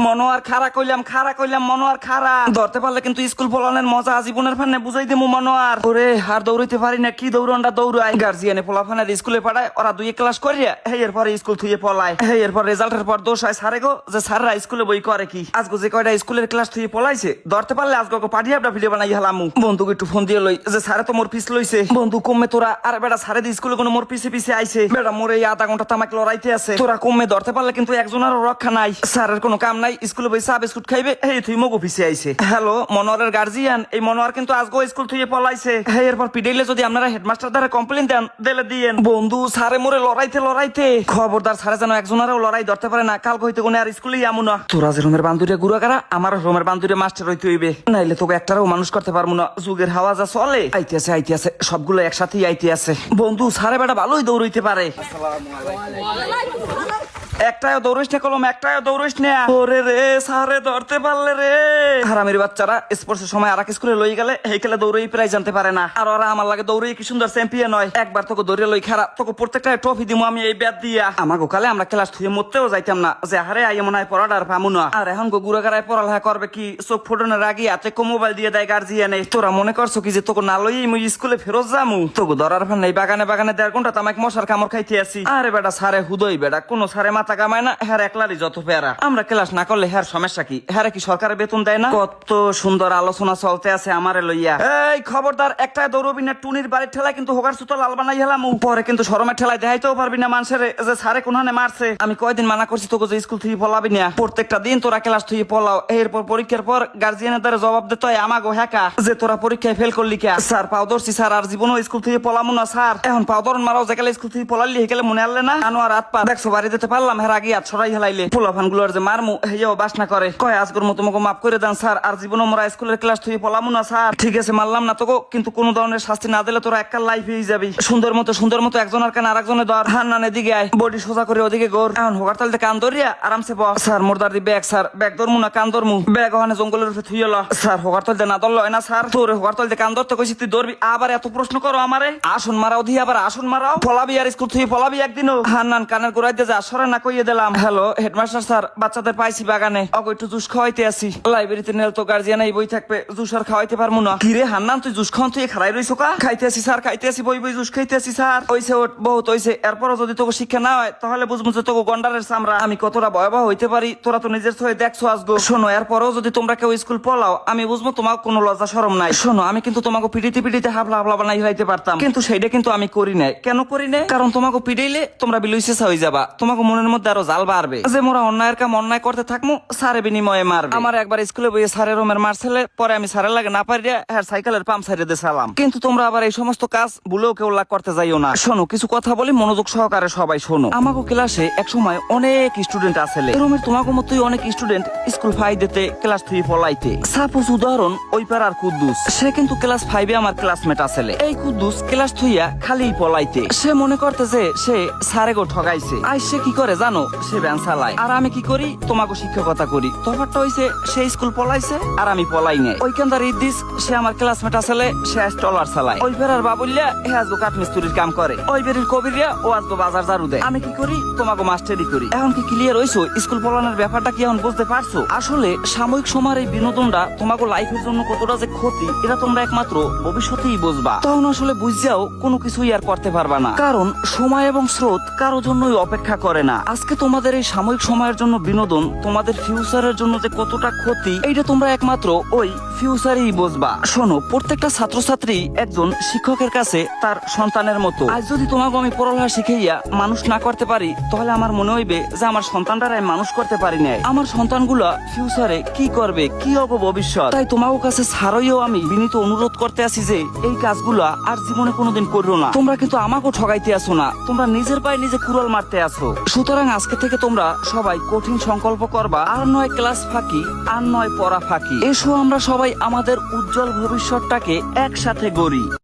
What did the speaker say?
মনোয়ার খারা কইলাম মনোয়ার খারা ধরতে পারলে কিন্তু স্কুল পোলানের মজা জীবনের ফানে বুঝাই দেবো মনোয়ার। ওরে আর দৌড়াইতে পারি না, কি দৌড়ানটা দৌড়াই। গার্জিয়ানে পোলাফানের স্কুলে পাঠায়, ওরা 2 ক্লাস করিয়া এরপরে স্কুল থুয়ে পলায়। এরপর রেজাল্টের পর দোষ হয় সারে গো, যে স্যাররা স্কুলে বই করে কি। আজকে যে কয়টা স্কুলের ক্লাস থুয়ে পলাইছে ধরতে পারলে আজকে পাঠিয়ে একটা ভিডিও বানাই হেলামু। বন্ধুকে একটু ফোন দিয়ে লই যে স্যারে তো মোর পিছ লইছে। বন্ধু কমে তোরা, আর বেটা স্যারে দিয়ে স্কুলে কোনো মোর পিছে আইছে। বেটা মোর এই আধা ঘন্টা তামাক লড়াইতে আছে। তোরা কমে ধরতে পারলে কিন্তু একজনের রক্ষা নাই। স্যারের কোনো কাম নাই, স্কুলে বই চা বিস্কুট খাইবে, তুই মগো পিছিয়ে আইছে। হ্যালো মনোয়ারের গার্জিয়ান, এই মনোয়ার কিন্তু আজকে স্কুল থুয়ে পলাইছে। এরপর পিটাইলে যদি আপনারা হেডমাস্টার দ্বারা কমপ্লেন দেন দিলে দিয়েন। বন্ধু স্যারে মোরে লড়াইতে খবরদার, স্যারে যেন একজনেরও লড়াই ধরতে পারে না। কাল হইতে কোনে আর স্কুলেই আমু না। তোরা যে রুমের বান্ধুরে গুড়াগারা, আমার রুমের বান্ধুরে মাস্টার হইতে হইবে, নাইলে তোকে একটারও মানুষ করতে পারবো না। যুগের হাওয়া যা চলে আইতে আছে সবগুলো একসাথেই আইতে আছে। বন্ধু স্যারে বেটা ভালোই দৌড়ইতে পারে। একটাও দৌড়িস না কলম, একটাও দৌড়িস না। ওরে রে সারে ধরতে পারলে রে। হারামির বাচ্চারা স্পোর্টসের সময় আর এক স্কুলে লই গেলে হেইকেলে দৌড়ই প্রাইজ জানতে পারে না। আর ওরা আমার লাগে দৌড়ই কি সুন্দর চ্যাম্পিয়ন হয়। একবার তোকে দৌড়ে লই খারাপ, তোকে প্রত্যেকটা ট্রফি দিমু আমি এই ব্যাট দিয়া। আমার গোকালে আমরা ক্লাস থুয়ে মরতেও যাইতাম না, যে হারে আইয়ে মনে হয় পড়াটা আর পামু না। আর এখন গুড়াগাড়ায় পড়ালেখা করবে কি, চোখ ফোটানোর আগে হাতে মোবাইল দিয়ে দেয় গার্জিয়ানে। তোরা মনে করছো কি যে তোকে না লইই মুই স্কুলে ফেরত যামু? তোকে ধরার ফান নেই, বাগানে 1.5 ঘন্টা তামাক মশার কামড় খাইতে আসি। আরে বেটা সারে হুদই বেটা, কোনো সারে মাথা কামায় না, হ্যাঁ একলারই যত প্যারা। আমরা ক্লাস না করলে হ্যার সমস্যা কি? হ্যাঁ কি সরকারের বেতন দেয় না? কত সুন্দর আলোচনা চলতে আছে আমারে লইয়া। এই খবরদার, একটা দৌড়বি না, টুনির বাড়ির ঠেলায় কিন্তু হোগার সুতো লাল বানাই হেলাম। পরে কিন্তু শরমের ঠেলায় দেখাইতেও পারবি না মানুষের যে সারে কোনখানে মারছে। আমি কয়দিন মানা করছি তোকে যে স্কুল থেকে পলাবি না, প্রত্যেকটা দিন তোরা ক্লাস থেকে পলাও। এরপর পরীক্ষার পর গার্জিয়ানের দ্বারা জবাব দিতে হয় আমাগো হ্যাকা, যে তোরা পরীক্ষায় ফেল করলি কে। স্যার পাও ধরছি স্যার, আর জীবনও স্কুল থেকে পলামু না স্যার। এখন পাও ধরন মারাও, যে গেলে স্কুল থেকে পলালি হেকেলে মনে আনলে না। আনো আর হাত পা দেখছো বাড়ি দিতে পারলাম, হ্যাঁ আগে হাত ছড়াই হেলাইলে। পোলাফান গুলোর যে মারমু হেও বাসনা করে, কয় আজকের মতো তোমাকে মাফ করে দেন স্যার, আর জীবনও মোরা স্কুলের ক্লাস থেকে পলামু না স্যার। ঠিক আছে মারলাম না তোকে, কিন্তু কোনো ধরনের শাস্তি না দিলে তোরা একটা লাইফ হয়ে যাবি। সুন্দর মতো একজনের কান আরেকজনে ধর। হান্নানের দিকে আয়, বডি সোজা করে ওদিকে গোর। এখন হোগার তালতে কান ধরিয়া আরামসে বস। স্যার মোরদার দি ব্যাগ, স্যার ব্যাগ ধরমু না কান ধরমু? ব্যাগ ওখানে জঙ্গলের উপরে থুই এলো। স্যার হোগার তালতে না ধরলো না স্যার? তোর হোগার তালতে কান ধরতে কইছি, তুই ধরবি আবার এত প্রশ্ন করো আমারে? আসন মারাও দিয়ে আবার আসন মারাও, পলাবি আর স্কুল থেকে পলাবি একদিনও? হান্নান কানের গোড়াই দিয়ে যা সরে না কইয়ে দিলাম। হ্যালো হেডমাস্টার স্যার, বাচ্চাদের পাইছি বাগানে, অগো একটু জুস খাওয়াইতে আসি। লাইব্রেরিতে নিলে তো গার্জিয়ান এই বই থাকবে, জুস আর খাওয়াইতে পারবো না। কিরে হান্নান তুই জুস খাওয়ান তুই খারাই রইছো কা? খাইতে আসি স্যার, খাইতে আসি, বই জুস খাইতে আসি স্যার। ওইসে ওট বহুত হইছে, এরপরও যদি তোকে শিক্ষা না হয় তাহলে বুঝবো যে তোকে গন্ডারের চামড়া আমি কতটা ভয়াবহ হইতে পারি, তোরা তো নিজের চোখে দেখছো আজগো। শোনো এরপরও যদি তোমরা কেউ স্কুল পলাও, আমি বুঝবো তোমার কোনো লজ্জা শরম নাই। শোনো আমি কিন্তু তোমাকে পিটিতে হাবলা বানাই হইতে পারতাম, কিন্তু সেইটা কিন্তু আমি করি নাই। কেন করি নাই? কারণ তোমাকে পিটাইলে তোমরা বিলুইসেসা হয়ে যাবা, তোমাকে মনের মধ্যে আরো জাল বাড়বে যে মোরা অন্যায়ের কাম অন্যায় করতে থাকবো, সারে বিনিময়ে মারবে। আমার একবার স্কুলে বইয়ে সারের রোমের মারছেলে, পরে আমি সারের লাগে না পারিয়া হ্যাঁ সাইকেলের পাম্প সাইডে দিয়ে সালাম। কিন্তু তোমরা আবার এই সমস্ত কাজ ভুলেও কেউ লাগ করতে যাইও না। শোনো কিছু কথা বলি মনোযোগ সহকারে সবাই শোনো। আমাকে ক্লাসে এক সময় অনেক স্টুডেন্ট আসলে, রুমের তোমাকে মতোই অনেক স্টুডেন্ট স্কুল 5 দিতে ক্লাস 3 পলাইতে। সাপোজ উদাহরণ ওই পাড়ার কুদ্দুস, সে কিন্তু ক্লাস 5 আমার ক্লাসমেট আসলে। এই কুদ্দুস ক্লাস 3 খালি পলাইতে, সে মনে করতে যে সে সারে গো ঠগাইছে। আই সে কি করে জানো? সে ভ্যান চালায়, আর আমি কি করি? তোমাকে শিক্ষকতা করি। তফাৎটা হইছে সে স্কুল পলাইছে আর আমি পলাই নাই। ওইখানকার ইদ্দিস সে আমার ক্লাসমেট আসলে, সে টলার চালায়। ওই ফেরার বাবুল্যা হে আজগো কাঠমিস্ত্রির কাম করে। ওই বেরির কবিরিয়া ও আজগো বাজার ঝাড়ু দেয়। আমি কি করি? তোমাকে মাস্টারি করি। এখন কি ক্লিয়ার হইছো? স্কুল পলানোর ব্যাপারটা কি এখন বুঝতে পারছো? আসলে সাময়িক সময়ের এই বিনোদনটা তোমাকে লাইফের জন্য কতটা যে ক্ষতি, এটা তোমরা একমাত্র ভবিষ্যতেই বুঝবা। তখন আসলে বুঝাও কোনো কিছুই আর করতে পারবা না, কারণ সময় এবং স্রোত কারো জন্যই অপেক্ষা করে না। আজকে তোমাদের এই সাময়িক সময়ের জন্য বিনোদন তোমাদের ফিউচারের জন্য যে কতটা ক্ষতি, এইটা তোমরা একমাত্র ওই ফিউচারেই বুঝবা। শোনো প্রত্যেকটা ছাত্রছাত্রী একজন শিক্ষকের কাছে তার সন্তানের মতো। আজ যদি তোমাকে আমি পড়ালেখা শিখাইয়া মানুষ না করতে পারি, তাহলে আমার মনে হইবে যে আমার সন্তানটারাই মানুষ করতে পারি নাই। আমার সন্তানগুলা ফিউচারে কি করবে, কি হবে ভবিষ্যৎ। তাই তোমার কাছে ছাড়াইও আমি বিনীত অনুরোধ করতে আছি যে এই কাজগুলা আর জীবনে কোনোদিন করো না। তোমরা কিন্তু আমাকেও ঠগাইতে আসো না, তোমরা নিজের পায়ে নিজে কুড়াল মারতে আসো। সুতরাং আজকে থেকে তোমরা সবাই কঠিন সংকল্প করবা, আর নয় ক্লাস ফাঁকি, আর নয় পড়া ফাঁকি। এসো আমরা সবাই আমাদের উজ্জ্বল ভবিষ্যৎটাকে একসাথে গড়ি।